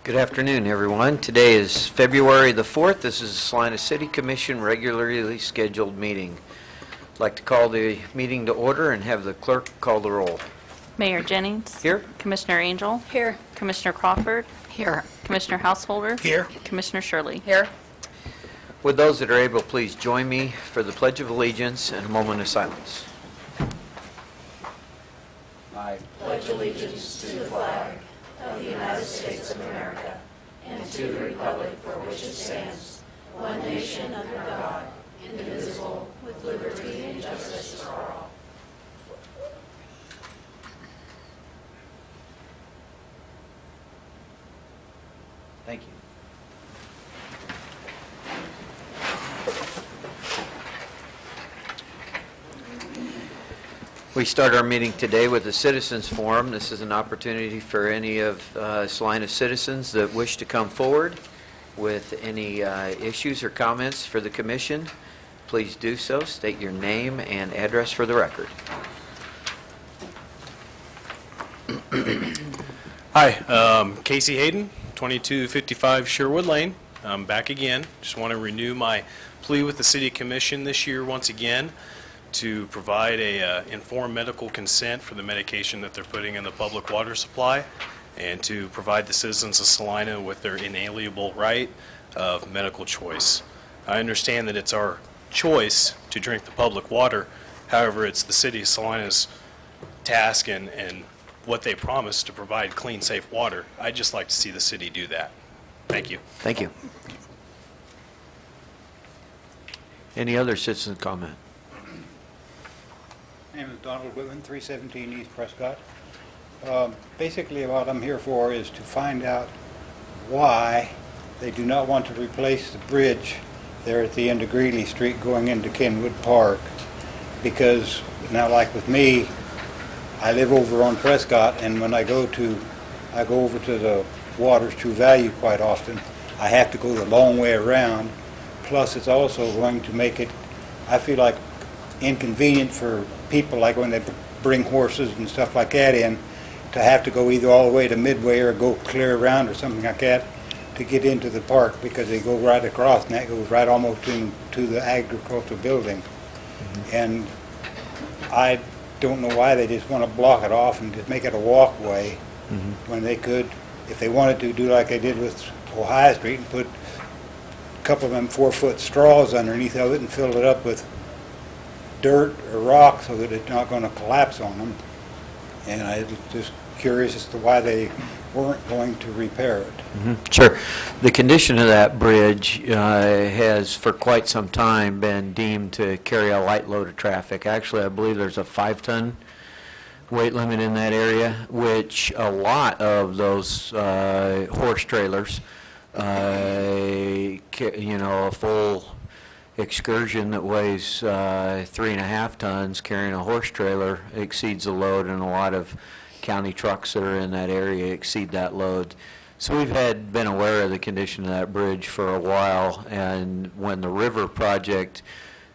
Good afternoon, everyone. Today is February the 4th. This is the Salina City Commission regularly scheduled meeting. I'd like to call the meeting to order and have the clerk call the roll. Mayor Jennings. Here. Commissioner Angel. Here. Commissioner Crawford. Here. Commissioner Householder. Here. Commissioner Shirley. Here. Would those that are able please join me for the Pledge of Allegiance and a moment of silence. I pledge allegiance to the flag of the United States of America and to the republic for which it stands, one nation under God, indivisible, with liberty and justice for all. Thank you. We start our meeting today with a citizens forum. This is an opportunity for any of Salina citizens that wish to come forward with any issues or comments for the commission. Please do so. State your name and address for the record. Hi, Casey Hayden, 2255 Sherwood Lane. I'm back again. Just want to renew my plea with the City Commission this year once again to provide a informed medical consent for the medication that they're putting in the public water supply and to provide the citizens of Salina with their inalienable right of medical choice. I understand that it's our choice to drink the public water. However, it's the City of Salina's task and what they promise to provide clean, safe water. I'd just like to see the city do that. Thank you. Thank you. Any other citizen comment? My name is Donald Whitman, 317 East Prescott. Basically what I'm here for is to find out why they do not want to replace the bridge there at the end of Greeley Street going into Kenwood Park. Because now, like with me, I live over on Prescott, and when I go over to the Waters True Value quite often. I have to go the long way around. Plus, it's also going to make it, I feel like, inconvenient for people, like when they bring horses and stuff like that in, to have to go either all the way to Midway or go clear around or something like that to get into the park, because they go right across, and that goes right almost into the agricultural building. Mm-hmm. And I don't know why they just want to block it off and just make it a walkway, mm-hmm. when they could, if they wanted to, do like they did with Ohio Street and put a couple of them 4-foot straws underneath of it and fill it up with dirt or rock so that it's not going to collapse on them. And I was just curious as to why they weren't going to repair it. Mm-hmm. Sure. The condition of that bridge has for quite some time been deemed to carry a light load of traffic. Actually, I believe there's a 5-ton weight limit in that area, which a lot of those horse trailers, a full excursion that weighs 3.5 tons carrying a horse trailer exceeds the load, and a lot of county trucks that are in that area exceed that load. So we've been aware of the condition of that bridge for a while, and when the river project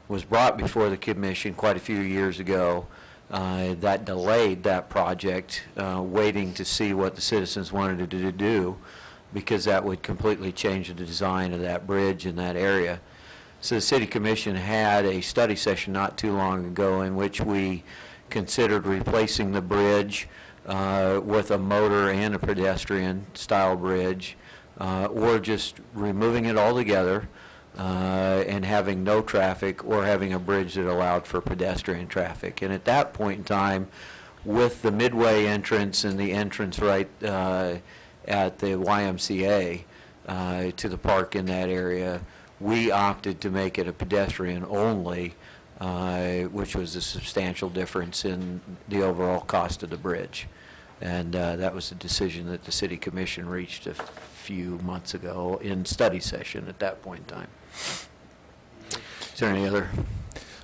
was brought before the commission quite a few years ago, that delayed that project, waiting to see what the citizens wanted to do, because that would completely change the design of that bridge in that area. So the City Commission had a study session not too long ago in which we considered replacing the bridge with a motor and a pedestrian style bridge, or just removing it altogether and having no traffic, or having a bridge that allowed for pedestrian traffic. And at that point in time, with the Midway entrance and the entrance right at the YMCA to the park in that area, we opted to make it a pedestrian only, which was a substantial difference in the overall cost of the bridge. And that was a decision that the City Commission reached a few months ago in study session at that point in time. Is there any other?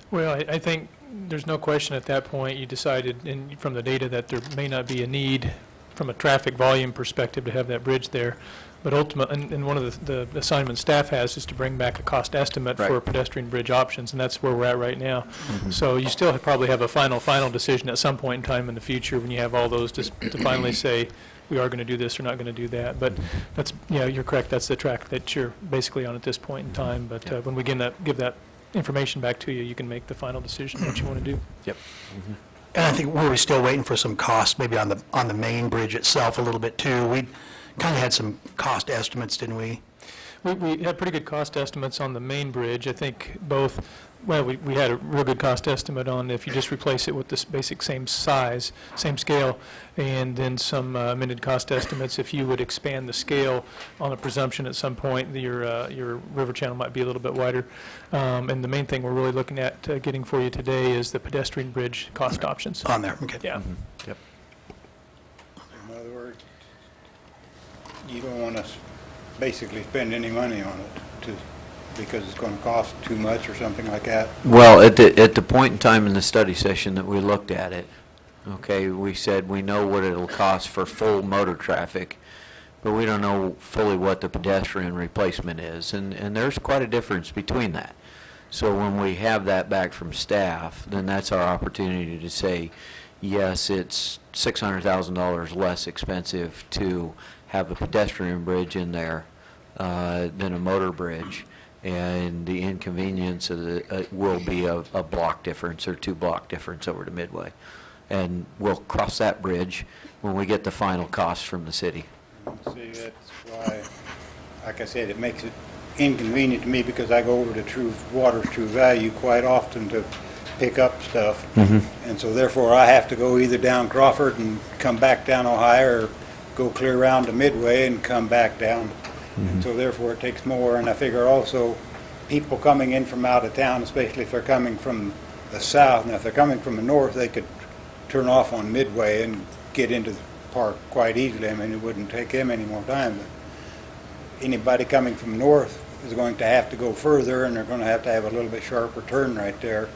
Well, I think there's no question at that point you decided from the data that there may not be a need from a traffic volume perspective to have that bridge there. But ultimately, and one of the assignments staff has is to bring back a cost estimate for pedestrian bridge options, and that's where we're at right now. Mm-hmm. So you still probably have a final decision at some point in time in the future when you have all those to finally say, we are going to do this or not going to do that. But that's, yeah, you're correct. That's the track that you're basically on at this point in time. But when we give that information back to you, you can make the final decision what you want to do. Yep. And I think we were still waiting for some costs, maybe on the main bridge itself a little bit too. We kind of had some cost estimates, didn't we? We had pretty good cost estimates on the main bridge. I think both, well, we had a real good cost estimate on if you just replace it with this basic same size, same scale, and then some amended cost estimates if you would expand the scale on the presumption at some point your river channel might be a little bit wider. And the main thing we're really looking at getting for you today is the pedestrian bridge cost options. On there, okay. Yeah. Yep. In other words, you don't want to basically spend any money on it because it's going to cost too much or something like that. Well, at the point in time in the study session that we looked at it, okay, we said we know what it'll cost for full motor traffic, but we don't know fully what the pedestrian replacement is, and there's quite a difference between that. So when we have that back from staff, then that's our opportunity to say, yes, it's $600,000 less expensive to have a pedestrian bridge in there than a motor bridge, and the inconvenience of the will be a block difference or 2 block difference over to Midway, and we'll cross that bridge when we get the final cost from the city. See, that's why, like I said, it makes it inconvenient to me because I go over to Water's True Value quite often to pick up stuff, and so therefore I have to go either down Crawford and come back down Ohio, or go clear around to Midway and come back down. And so therefore it takes more, and I figure also people coming in from out of town, especially if they're coming from the south, and if they're coming from the north, they could turn off on Midway and get into the park quite easily. I mean, it wouldn't take them any more time. But anybody coming from north is going to have to go further, and they're going to have a little bit sharper turn right there.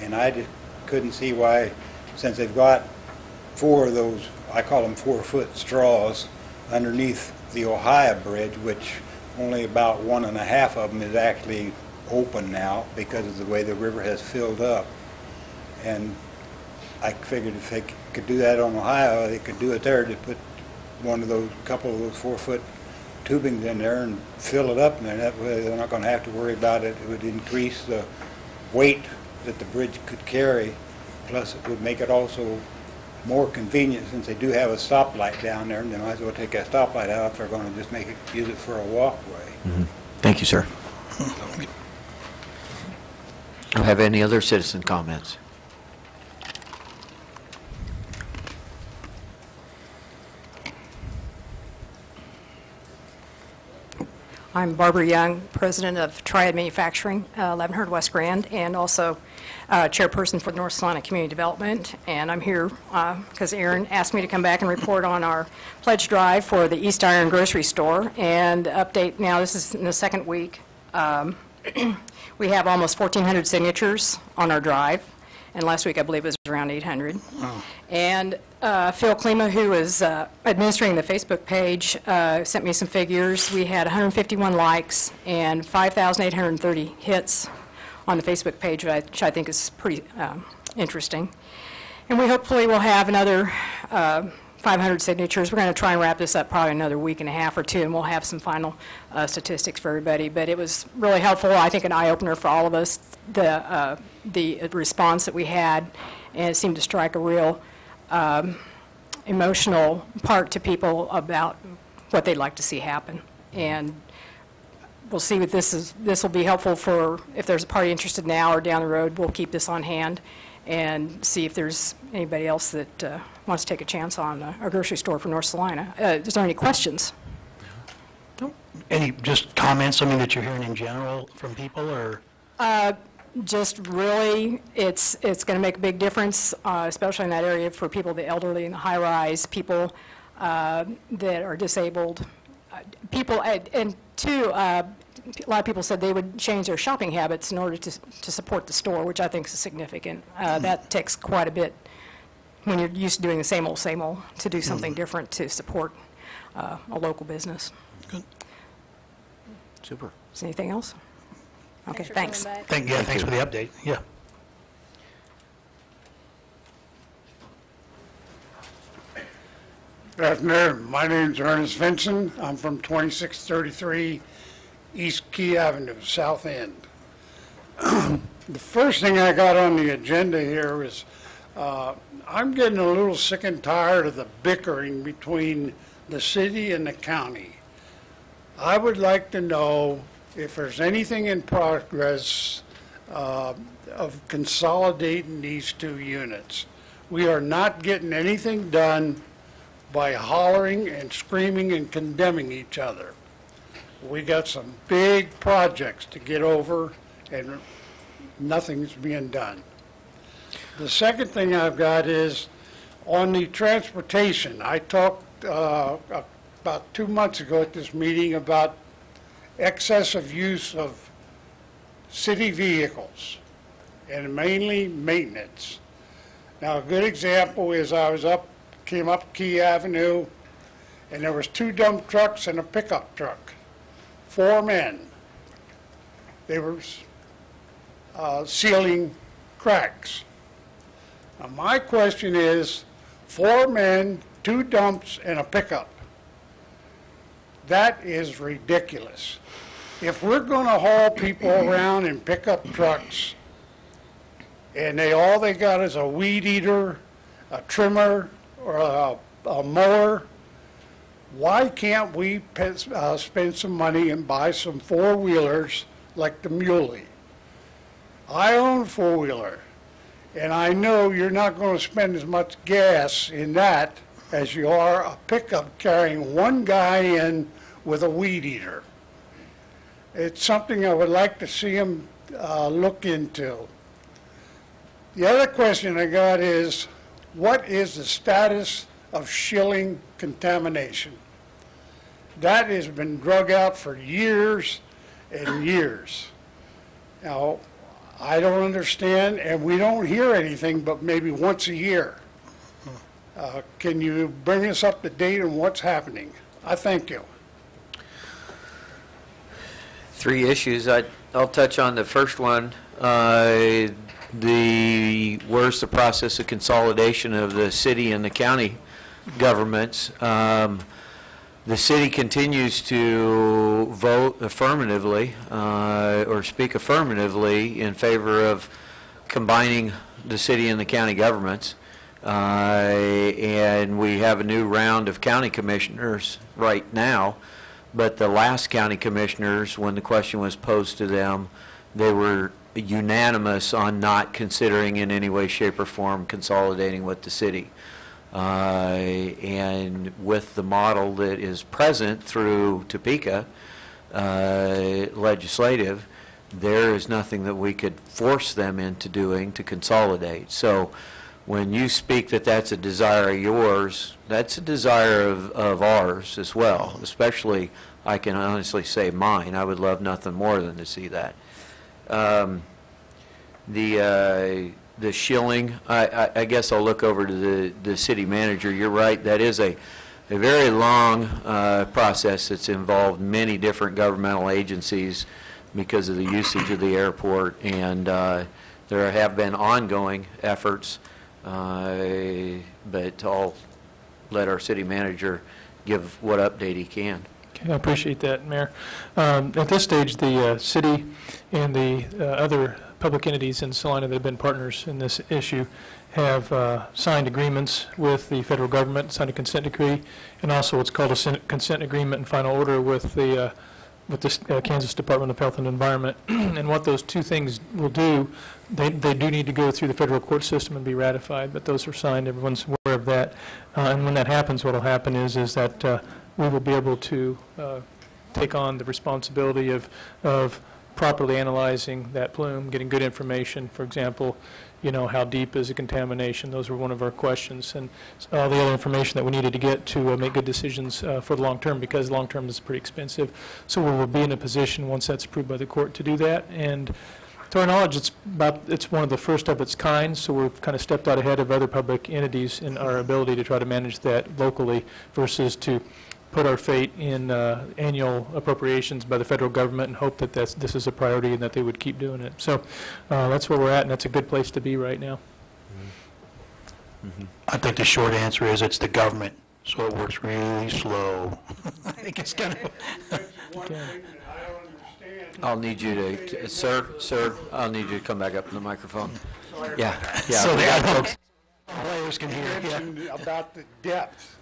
And I just couldn't see why, since they've got 4 of those, I call them 4-foot straws underneath the Ohio Bridge, which only about 1.5 of them is actually open now because of the way the river has filled up. And I figured if they could do that on Ohio, they could do it there, to put couple of those 4-foot tubings in there and fill it up, and then that way they're not going to have to worry about it. It would increase the weight that the bridge could carry, plus it would make it also more convenient, since they do have a stoplight down there, and they might as well take that stoplight out if they're going to just use it for a walkway. Thank you, sir. Do you have any other citizen comments? I'm Barbara Young, president of Triad Manufacturing, 1100 West Grand, and also chairperson for North Salina Community Development. And I'm here because Aaron asked me to come back and report on our pledge drive for the East Iron Grocery Store. And update now, this is in the second week. We have almost 1,400 signatures on our drive. And last week, I believe, it was around 800. Oh. And Phil Klima, who was administering the Facebook page, sent me some figures. We had 151 likes and 5,830 hits on the Facebook page, which I think is pretty interesting. And we hopefully will have another 500 signatures. We're going to try and wrap this up probably another week and a half or 2, and we'll have some final statistics for everybody. But it was really helpful, I think, an eye-opener for all of us, the response that we had, and it seemed to strike a real emotional part to people about what they'd like to see happen. And we'll see what this will be helpful for, if there's a party interested now or down the road, we'll keep this on hand and see if there's anybody else that wants to take a chance on a grocery store for North Salina. Is there any questions? Any just comments, I mean, that you're hearing in general from people, or? Just really, it's going to make a big difference, especially in that area for people, the elderly and the high-rise, people that are disabled, people, and two, a lot of people said they would change their shopping habits in order to support the store, which I think is significant. That takes quite a bit when you're used to doing the same old, to do something different to support a local business. Good. Super. Is there anything else? Okay, thanks. Thanks for the update. Yeah. Good afternoon. My name's Ernest Vinson. I'm from 2633 East Key Avenue, South End. The first thing I got on the agenda here is I'm getting a little sick and tired of the bickering between the city and the county. I would like to know if there's anything in progress of consolidating these two units. We are not getting anything done by hollering and screaming and condemning each other. We got some big projects to get over, and nothing's being done. The second thing I've got is on the transportation. I talked about 2 months ago at this meeting about excessive use of city vehicles and mainly maintenance. Now, a good example is came up Key Avenue, and there was 2 dump trucks and a pickup truck, 4 men. They were sealing cracks. Now, my question is, 4 men, 2 dumps, and a pickup. That is ridiculous. If we're going to haul people around in pickup trucks, and all they got is a weed eater, a trimmer, or a mower, why can't we spend some money and buy some 4-wheelers like the Muley? I own a 4-wheeler, and I know you're not going to spend as much gas in that as you are a pickup carrying 1 guy in with a weed eater. It's something I would like to see them look into. The other question I got is, what is the status of shilling contamination? That has been drug out for years and years. Now, I don't understand, and we don't hear anything but maybe once a year. Can you bring us up to date on what's happening? I thank you. 3 issues. I'll touch on the first one. Where's the process of consolidation of the city and the county governments? The city continues to vote affirmatively or speak affirmatively in favor of combining the city and the county governments. And we have a new round of county commissioners right now. But the last county commissioners, when the question was posed to them, they were unanimous on not considering in any way, shape, or form consolidating with the city. And with the model that is present through Topeka legislative, there is nothing that we could force them into doing to consolidate. So when you speak that that's a desire of yours, that's a desire of ours as well, especially, I can honestly say, mine. I would love nothing more than to see that. The shilling, I guess I'll look over to the city manager. You're right, that is a very long process that's involved many different governmental agencies because of the usage of the airport, and there have been ongoing efforts, but I'll let our city manager give what update he can. Okay, I appreciate that, Mayor. At this stage, the city and the other public entities in Salina that have been partners in this issue have signed agreements with the federal government, signed a consent decree, and also what's called a consent agreement and final order with the Kansas Department of Health and Environment. And what those 2 things will do, they do need to go through the federal court system and be ratified, but those are signed. Everyone's aware of that. And when that happens, what will happen is that we will be able to take on the responsibility of properly analyzing that plume, getting good information. For example, how deep is the contamination? Those were one of our questions, and all the other information that we needed to get to make good decisions for the long term, because long term is pretty expensive. So we will be in a position, once that's approved by the court, to do that. And to our knowledge, it's one of the first of its kind, so we've kind of stepped out ahead of other public entities in our ability to try to manage that locally versus to put our fate in annual appropriations by the federal government and hope that this is a priority and that they would keep doing it. So that's where we're at, and that's a good place to be right now. I think the short answer is it's the government So it works really slow. I think it's kind of, That's one thing that I don't understand. I'll need you to, sir, I'll need you to come back up to the microphone. Yeah, so we the got other folks. players can hear, yeah. Mentioned about the depth.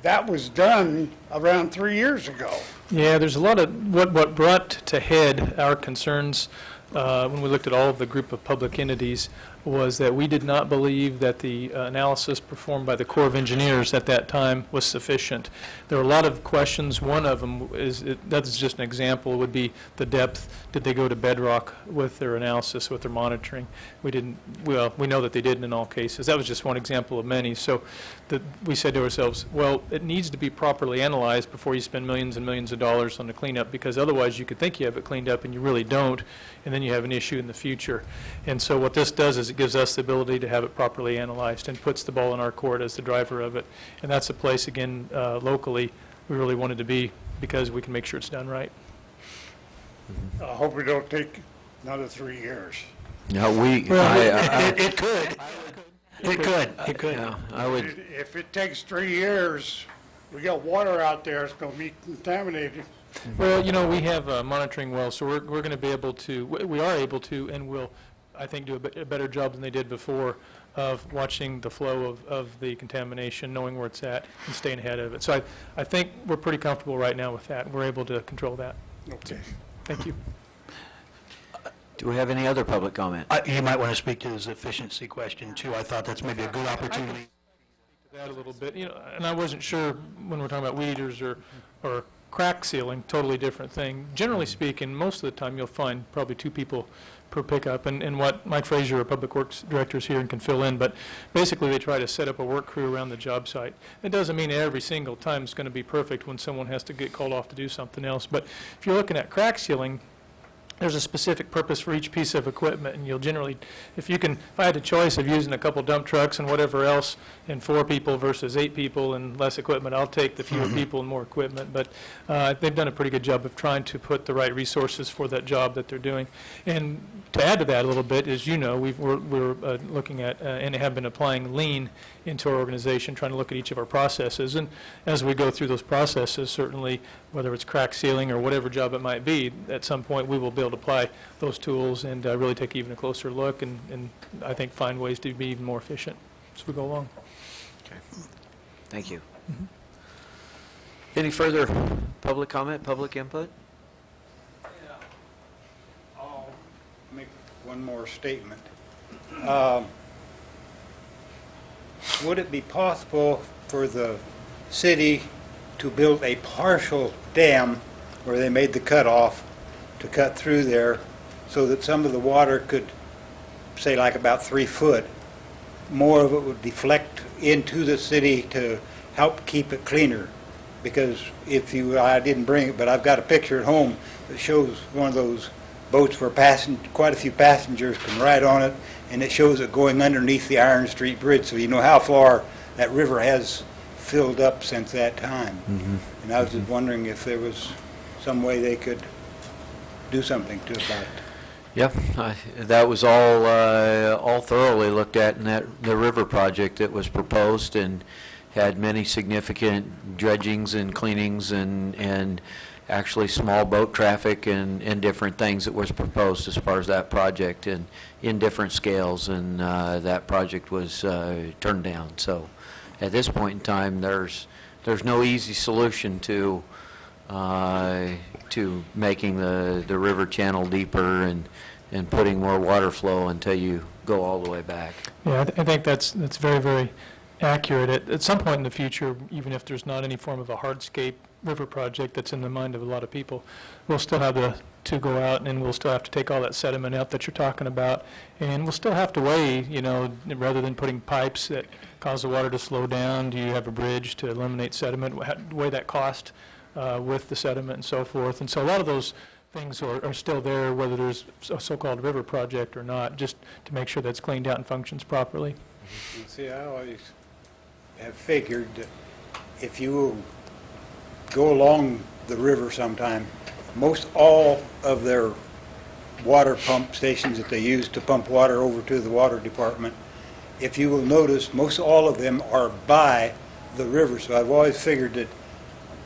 That was done around 3 years ago. Yeah, there's a lot of, what brought to head our concerns when we looked at all of the group of public entities was that we did not believe that the analysis performed by the Corps of Engineers at that time was sufficient. There were a lot of questions. One of them is, that's just an example, would be the depth. Did they go to bedrock with their analysis, with their monitoring? We didn't, well, we know that they didn't in all cases. That was just one example of many. So we said to ourselves, well, it needs to be properly analyzed before you spend millions and millions of dollars on the cleanup, because otherwise you could think you have it cleaned up and you really don't, and then you have an issue in the future. And so what this does is it gives us the ability to have it properly analyzed and puts the ball in our court as the driver of it. And that's a place, again, locally, we really wanted to be because we can make sure it's done right. I hope it don't take another 3 years. No, we, It could. It could. It could. yeah, I would, If it takes 3 years, we got water out there, it's going to be contaminated. Well, you know, we have monitoring wells, so we're going to be able to, we are able to, and will, I think, do a better job than they did before of watching the flow of the contamination, knowing where it's at, and staying ahead of it. So I think we're pretty comfortable right now with that. We're able to control that. Okay. Thank you. do we have any other public comment? You might want to speak to this efficiency question, too. I thought that's maybe a good opportunity. That a little bit, you know, and I wasn't sure when we're talking about weed eaters or crack sealing, totally different thing. Generally speaking, most of the time you'll find probably 2 people per pickup, and what Mike Frazier, our Public Works Director, is here and can fill in, but basically they try to set up a work crew around the job site. It doesn't mean every single time it's going to be perfect when someone has to get called off to do something else, but if you're looking at crack sealing, there's a specific purpose for each piece of equipment, and you'll generally, if I had a choice of using a couple dump trucks and whatever else, and 4 people versus 8 people and less equipment, I'll take the fewer people and more equipment. But they've done a pretty good job of trying to put the right resources for that job that they're doing. And to add to that a little bit, as you know, we're looking at and have been applying lean into our organization, trying to look at each of our processes. And as we go through those processes, certainly, whether it's crack sealing or whatever job it might be, at some point we will be able to apply those tools and really take even a closer look and I think find ways to be even more efficient as we go along. Thank you. Any further public comment, public input? I'll make one more statement. Would it be possible for the city to build a partial dam where they made the cutoff to cut through there so that some of the water could, say like about 3 foot, more of it would deflect into the city to help keep it cleaner? Because I didn't bring it, but I've got a picture at home that shows one of those boats where quite a few passengers can ride on it, and it shows it going underneath the Iron Street Bridge, so you know how far that river has filled up since that time. And I was just wondering if there was some way they could do something to about it. Yep, that was all thoroughly looked at in the river project that was proposed, and had many significant dredgings and cleanings and actually small boat traffic and different things that was proposed as far as that project, and in different scales, and that project was turned down. So at this point in time, there's no easy solution to making the river channel deeper and putting more water flow until you go all the way back. Yeah, I think that's very, very accurate. At some point in the future, even if there's not any form of a hardscape river project that's in the mind of a lot of people, we'll still have to go out, and we'll still have to take all that sediment out that you're talking about, and we'll still have to weigh, you know, rather than putting pipes that cause the water to slow down, do you have a bridge to eliminate sediment, weigh that cost with the sediment and so forth. And so a lot of those things are still there, whether there's a so-called river project or not, just to make sure that's cleaned out and functions properly. You see, I always have figured that if you go along the river sometime, most all of their water pump stations that they use to pump water over to the water department, if you will notice, most all of them are by the river, so I've always figured that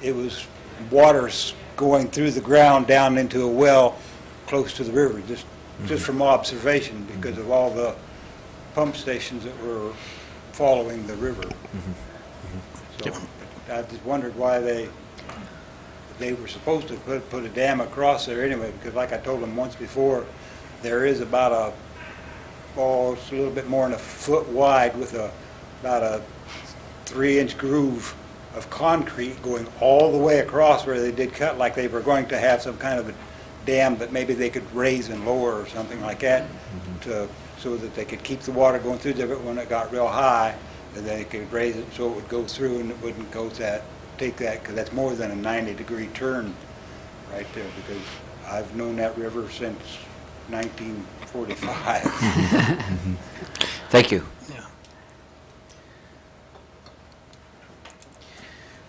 it was water going through the ground down into a well close to the river, just from observation because of all the pump stations that were following the river. So I just wondered why they were supposed to put a dam across there anyway, because like I told them once before, there is about it's a little bit more than a foot wide with about a 3-inch groove of concrete going all the way across where they did cut, like they were going to have some kind of a dam that maybe they could raise and lower or something like that, so that they could keep the water going through there, but when it got real high, and they could raise it so it would go through and it wouldn't take that, because that's more than a 90-degree turn right there, because I've known that river since 1945. Thank you. Yeah.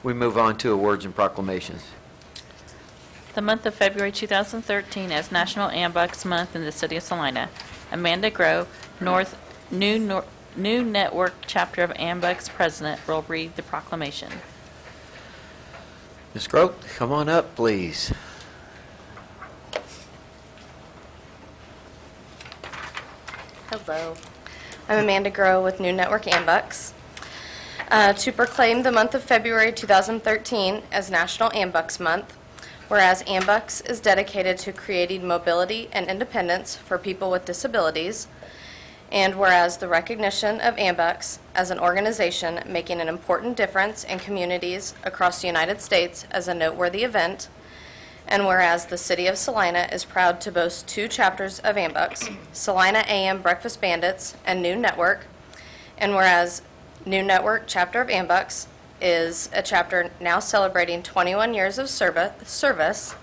We move on to awards and proclamations. The month of February 2013 as National Ambucks Month in the City of Salina. Amanda Groh, New Network Chapter of Ambucks President, will read the proclamation. Ms. Grote, come on up, please. Hello. I'm Amanda Groh with New Network Ambucks. To proclaim the month of February 2013 as National Ambucks Month, whereas Ambucks is dedicated to creating mobility and independence for people with disabilities, and whereas the recognition of Ambucks as an organization making an important difference in communities across the United States as a noteworthy event, and whereas the City of Salina is proud to boast 2 chapters of Ambucks, Salina AM Breakfast Bandits and New Network, and whereas New Network Chapter of Ambucks is a chapter now celebrating 21 years of service,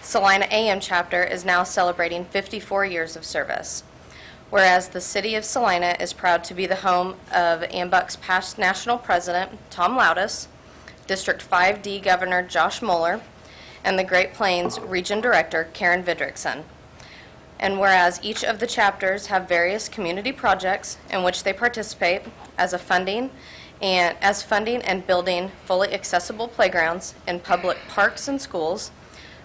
Salina AM Chapter is now celebrating 54 years of service. Whereas the City of Salina is proud to be the home of Ambucks past National President Tom Loudis, District 5D Governor Josh Mueller, and the Great Plains Region Director Karen Vidrickson. And whereas each of the chapters have various community projects in which they participate as funding and building fully accessible playgrounds in public parks and schools,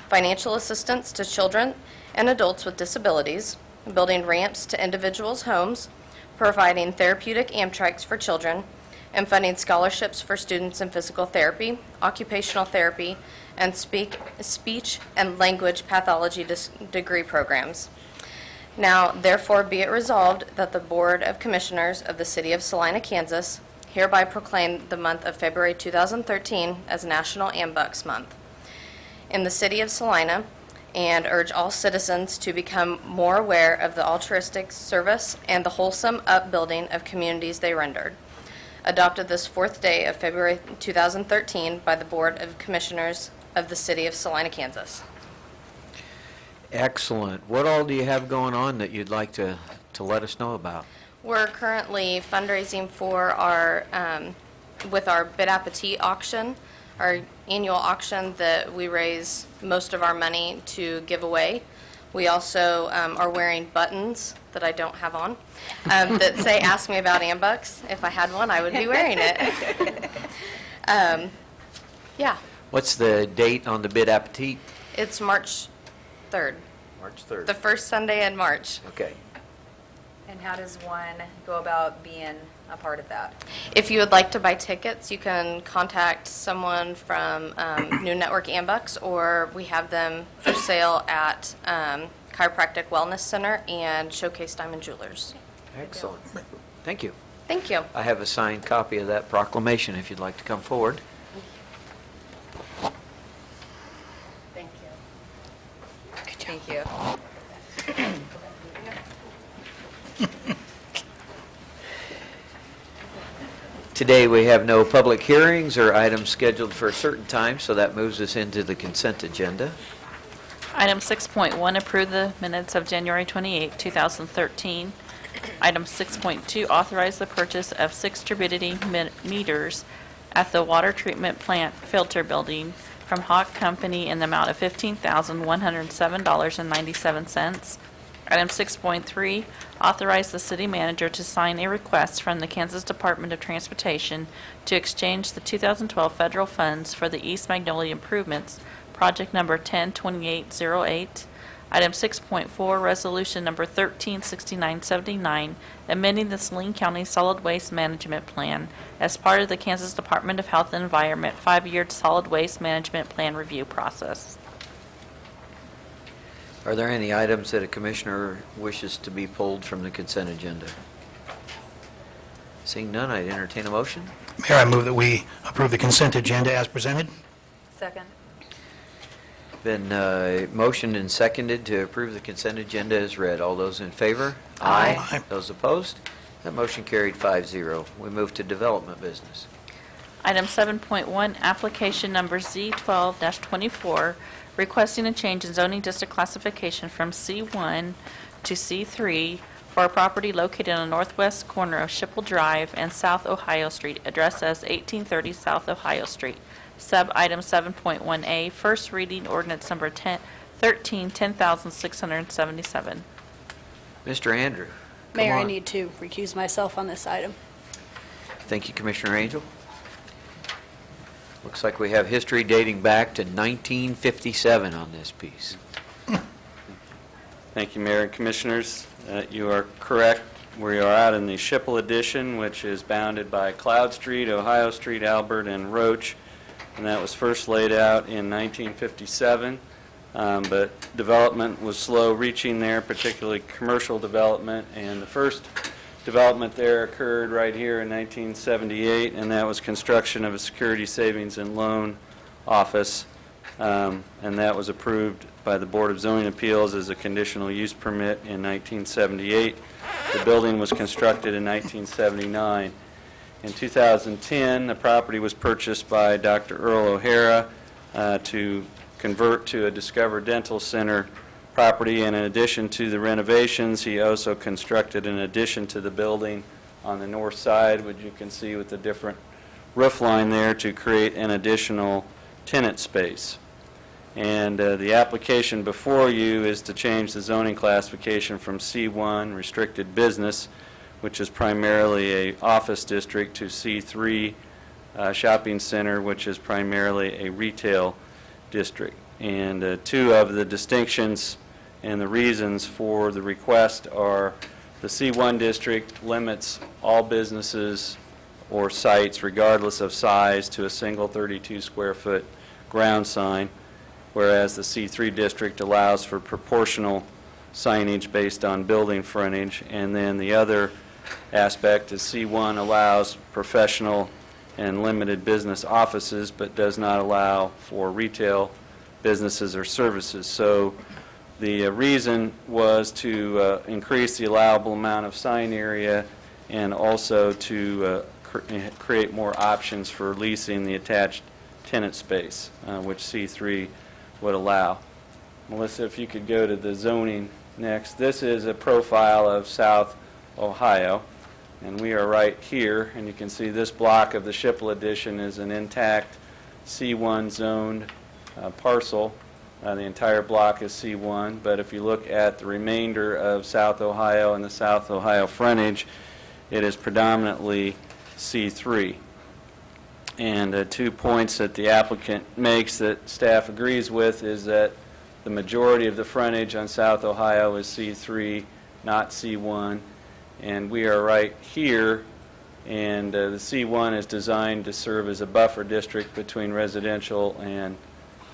financial assistance to children and adults with disabilities, building ramps to individuals' homes, providing therapeutic Amtrak's for children, and funding scholarships for students in physical therapy, occupational therapy, and speech and language pathology degree programs. Now, therefore, be it resolved that the Board of Commissioners of the City of Salina, Kansas, hereby proclaim the month of February 2013 as National Ambucks Month in the City of Salina, and urge all citizens to become more aware of the altruistic service and the wholesome upbuilding of communities they rendered. Adopted this 4th day of February 2013 by the Board of Commissioners of the City of Salina, Kansas. Excellent. What all do you have going on that you'd like to let us know about? We're currently fundraising for our, with our Bid Appetit auction, our annual auction that we raise most of our money to give away. We also are wearing buttons that I don't have on that say, "Ask me about Ambucks." If I had one, I would be wearing it. Yeah. What's the date on the Bid Appetit? It's March 3rd, March 3rd. the first Sunday in March. Okay. And how does one go about being a part of that? If you would like to buy tickets, you can contact someone from New Network Ambucks, or we have them for sale at Chiropractic Wellness Center and Showcase Diamond Jewelers. Excellent. Thank you. Thank you. I have a signed copy of that proclamation if you'd like to come forward. Thank you. Thank you. Today, we have no public hearings or items scheduled for a certain time, so that moves us into the consent agenda. Item 6.1, approve the minutes of January 28, 2013. Item 6.2, authorize the purchase of 6 turbidity meters at the water treatment plant filter building from Hawk Company in the amount of $15,107.97. Item 6.3, authorize the city manager to sign a request from the Kansas Department of Transportation to exchange the 2012 federal funds for the East Magnolia Improvements, project number 102808. Item 6.4, resolution number 136979, amending the Saline County Solid Waste Management Plan as part of the Kansas Department of Health and Environment 5-year solid waste management plan review process. Are there any items that a commissioner wishes to be pulled from the consent agenda? Seeing none, I'd entertain a motion. Mayor, I move that we approve the consent agenda as presented. Second. Been motioned and seconded to approve the consent agenda as read. All those in favor? Aye. Those opposed? That motion carried 5-0. We move to development business. Item 7.1, application number Z12-24, requesting a change in zoning district classification from C1 to C3 for a property located on the northwest corner of Schipple Drive and South Ohio Street, addressed as 1830 South Ohio Street. Sub-item 7.1A, first reading, ordinance number 10677. Mr. Andrew. come Mayor, I on. need to recuse myself on this item. Thank you, Commissioner Angel. Looks like we have history dating back to 1957 on this piece. Thank you, Mayor and Commissioners. You are correct. We are out in the Schipple Edition, which is bounded by Cloud Street, Ohio Street, Albert, and Roach. And that was first laid out in 1957. But development was slow reaching there, particularly commercial development. And the first development there occurred right here in 1978, and that was construction of a security savings and loan office. And that was approved by the Board of Zoning Appeals as a conditional use permit in 1978. The building was constructed in 1979. In 2010, the property was purchased by Dr. Earl O'Hara to convert to a Discover Dental Center property, and in addition to the renovations, he also constructed an addition to the building on the north side, which you can see with the different roof line there, to create an additional tenant space. And the application before you is to change the zoning classification from C1, restricted business, which is primarily a office district, to C3, shopping center, which is primarily a retail district. And two of the distinctions and the reasons for the request are the C1 district limits all businesses or sites, regardless of size, to a single 32 square foot ground sign, whereas the C3 district allows for proportional signage based on building frontage. And then the other aspect is C1 allows professional and limited business offices, but does not allow for retail businesses or services. So the reason was to increase the allowable amount of sign area and also to create more options for leasing the attached tenant space, which C3 would allow. Melissa, if you could go to the zoning next. This is a profile of South Ohio, and we are right here, and you can see this block of the Schipple Edition is an intact C1 zoned parcel. The entire block is C1, but if you look at the remainder of South Ohio and the South Ohio frontage, it is predominantly C3. And 2 points that the applicant makes that staff agrees with is that the majority of the frontage on South Ohio is C3, not C1, and we are right here, and the C1 is designed to serve as a buffer district between residential and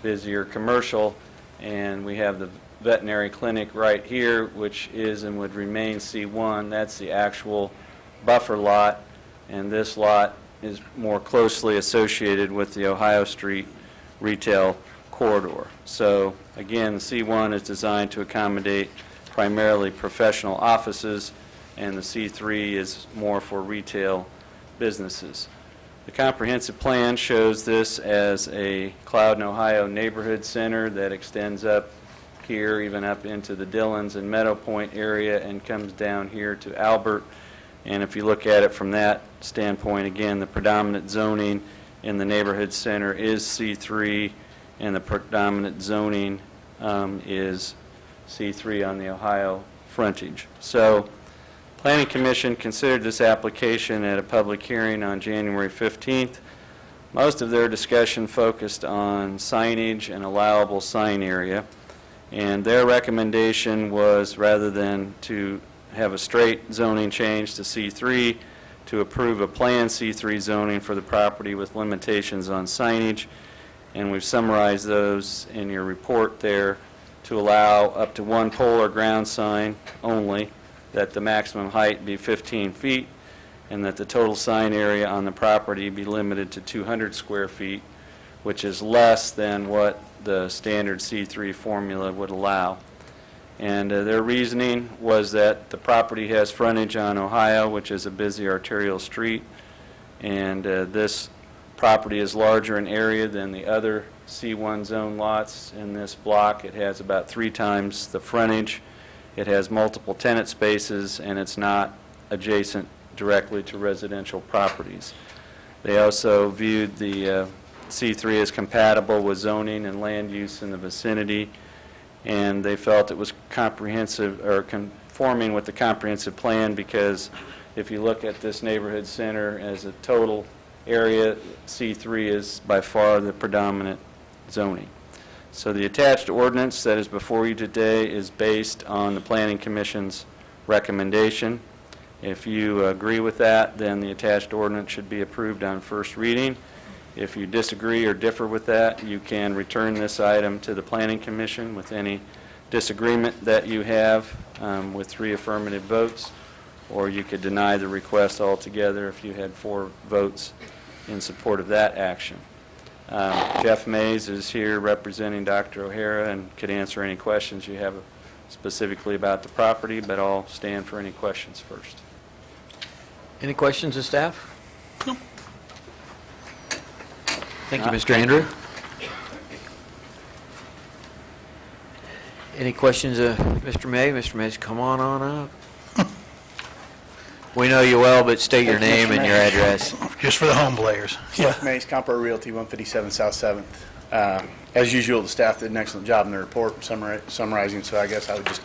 busier commercial, and we have the veterinary clinic right here, which is and would remain C1. That's the actual buffer lot, and this lot is more closely associated with the Ohio Street retail corridor. So again, the C1 is designed to accommodate primarily professional offices, and the C3 is more for retail businesses. The comprehensive plan shows this as a Clouden, Ohio neighborhood center that extends up here, even up into the Dillons and Meadow Point area, and comes down here to Albert. And if you look at it from that standpoint, again, the predominant zoning in the neighborhood center is C3, and the predominant zoning is C3 on the Ohio frontage. So, Planning Commission considered this application at a public hearing on January 15th. Most of their discussion focused on signage and allowable sign area, and their recommendation was, rather than to have a straight zoning change to C3, to approve a planned C3 zoning for the property with limitations on signage, and we've summarized those in your report there, to allow up to one pole or ground sign only, that the maximum height be 15 feet, and that the total sign area on the property be limited to 200 square feet, which is less than what the standard C3 formula would allow. And their reasoning was that the property has frontage on Ohio, which is a busy arterial street, and this property is larger in area than the other C1 zone lots in this block. It has about 3 times the frontage. It has multiple tenant spaces, and it's not adjacent directly to residential properties. They also viewed the C3 as compatible with zoning and land use in the vicinity, and they felt it was comprehensive, or conforming with the comprehensive plan, because if you look at this neighborhood center as a total area, C3 is by far the predominant zoning. So the attached ordinance that is before you today is based on the Planning Commission's recommendation. If you agree with that, then the attached ordinance should be approved on first reading. If you disagree or differ with that, you can return this item to the Planning Commission with any disagreement that you have with 3 affirmative votes, or you could deny the request altogether if you had 4 votes in support of that action. Jeff Mays is here representing Dr. O'Hara and could answer any questions you have specifically about the property, but I'll stand for any questions first. Any questions of staff? No. Thank you, Mr. Andrew. Any questions of Mr. May? Mr. Mays, come on up. We know you well, but state your name and your address. Just for the home players. Jeff Mays, Compo Realty, 157 South 7th. As usual, the staff did an excellent job in the report summarizing, so I guess I would just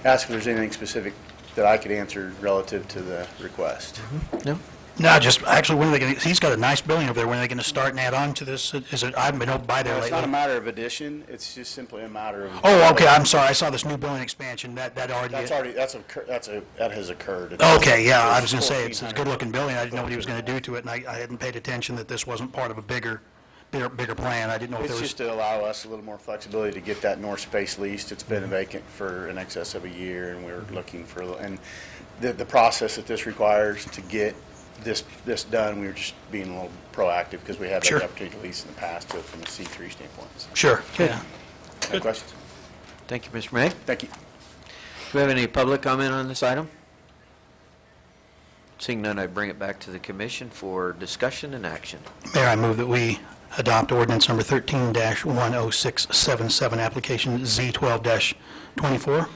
ask if there's anything specific that I could answer relative to the request. No? No, just actually, when are they going to, he's got a nice building over there. When are they going to start and add on to this? Is it, I haven't been over by there It's lately. not a matter of addition, it's just simply a matter of... Oh, okay, I'm sorry. I saw this new building expansion. That already... That has occurred. Okay, yeah, I was going to say, it's a good-looking building. I didn't know what he was going to do to it, and I hadn't paid attention that this wasn't part of a bigger plan. I didn't know if there It's was... just to allow us a little more flexibility to get that north space leased. It's been vacant for in excess of a year, and we're looking for... And the process that this requires to get this done, we were just being a little proactive because we had Sure. that opportunity to lease in the past from a C3 standpoint. So, Sure. Good. Yeah. any questions? Thank you, Mr. May. Thank you. Do we have any public comment on this item? Seeing none, I bring it back to the commission for discussion and action. Mayor, I move that we adopt ordinance number 13-10677, application Z12-24.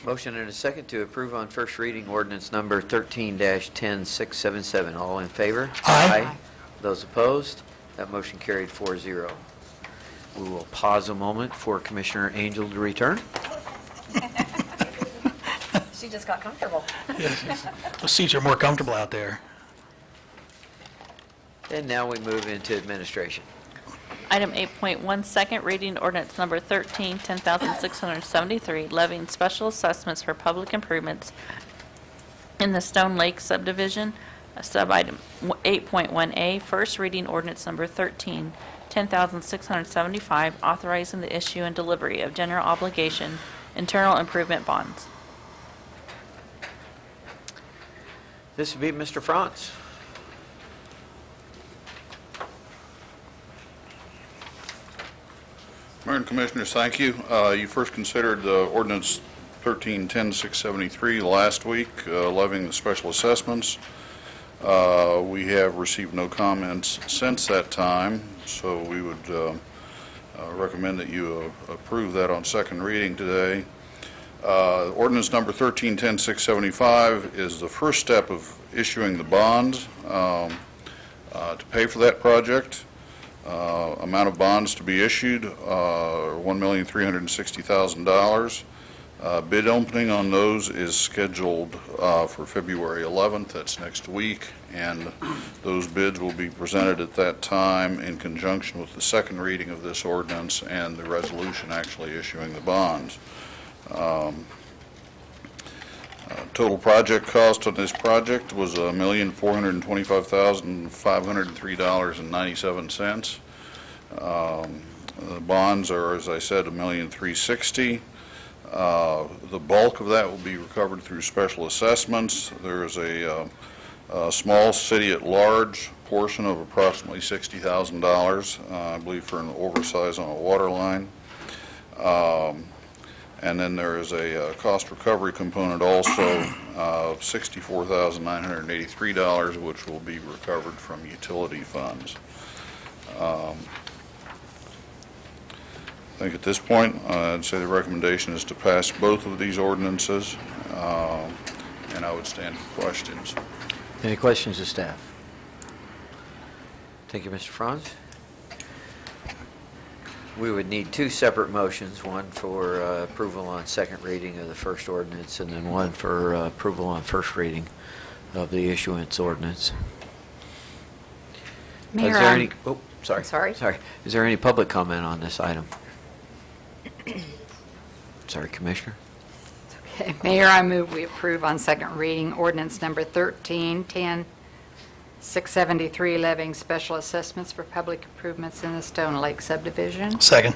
Motion and a second to approve on first reading ordinance number 13-10677. All in favor? Aye. Those opposed? That motion carried 4-0. We will pause a moment for Commissioner Angel to return. She just got comfortable. The seats are more comfortable out there. And now we move into administration. Item 8.1, second reading ordinance number 13, 10,673, levying special assessments for public improvements in the Stone Lake subdivision. Sub-item 8.1A, first reading ordinance number 13, 10,675, authorizing the issue and delivery of general obligation internal improvement bonds. This would be Mr. Franz. Mayor and Commissioners, thank you. You first considered the ordinance 13-10673 last week, levying the special assessments. We have received no comments since that time, so we would recommend that you approve that on second reading today. Ordinance number 13-10675 is the first step of issuing the bonds to pay for that project. Amount of bonds to be issued, $1,360,000. Bid opening on those is scheduled for February 11th, that's next week, and those bids will be presented at that time in conjunction with the second reading of this ordinance and the resolution actually issuing the bonds. Total project cost on this project was $1,425,503.97. The bonds are, as I said, $1,360,000. The bulk of that will be recovered through special assessments. There is a small city-at-large portion of approximately $60,000, I believe, for an oversize on a water line. And then there is a cost recovery component also of $64,983, which will be recovered from utility funds. I think at this point, I'd say the recommendation is to pass both of these ordinances, and I would stand for questions. Any questions of staff? Thank you, Mr. Franz. We would need two separate motions, one for approval on second reading of the first ordinance, and then one for approval on first reading of the issuance ordinance. Mayor, Is there any, oh, sorry. Sorry. Sorry. Is there any public comment on this item? Sorry, Commissioner. Okay. Mayor, I move we approve on second reading ordinance number 13-10-673, levying special assessments for public improvements in the Stone Lake subdivision. Second.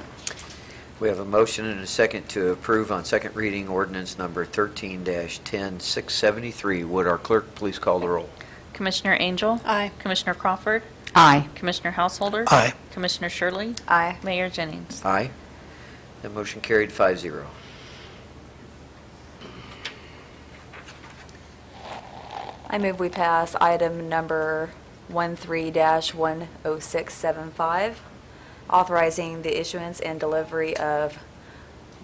We have a motion and a second to approve on second reading ordinance number 13-10-673. Would our clerk please call the roll? Commissioner Angel? Aye. Commissioner Crawford? Aye. Commissioner Householder? Aye. Commissioner Shirley? Aye. Mayor Jennings? Aye. That motion carried 5-0. I move we pass item number 13-10675, authorizing the issuance and delivery of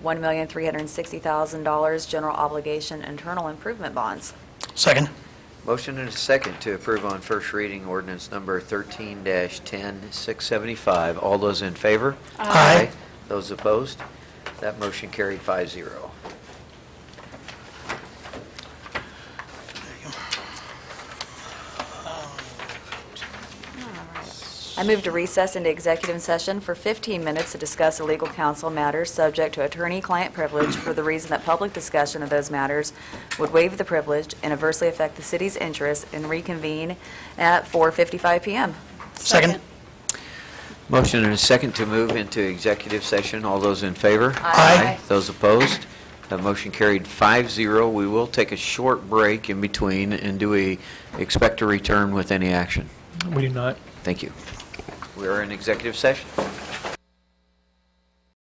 $1,360,000 general obligation internal improvement bonds. Second. Motion and a second to approve on first reading ordinance number 13-10-675. All those in favor? Aye. Those opposed? That motion carried 5-0. I move to recess into executive session for 15 minutes to discuss legal counsel matters subject to attorney-client privilege for the reason that public discussion of those matters would waive the privilege and adversely affect the city's interests, and reconvene at 4:55 p.m. Second. Motion and a second to move into executive session. All those in favor? Aye. Those opposed? That motion carried 5-0. We will take a short break in between, and do we expect to return with any action? We do not. Thank you. We are in executive session.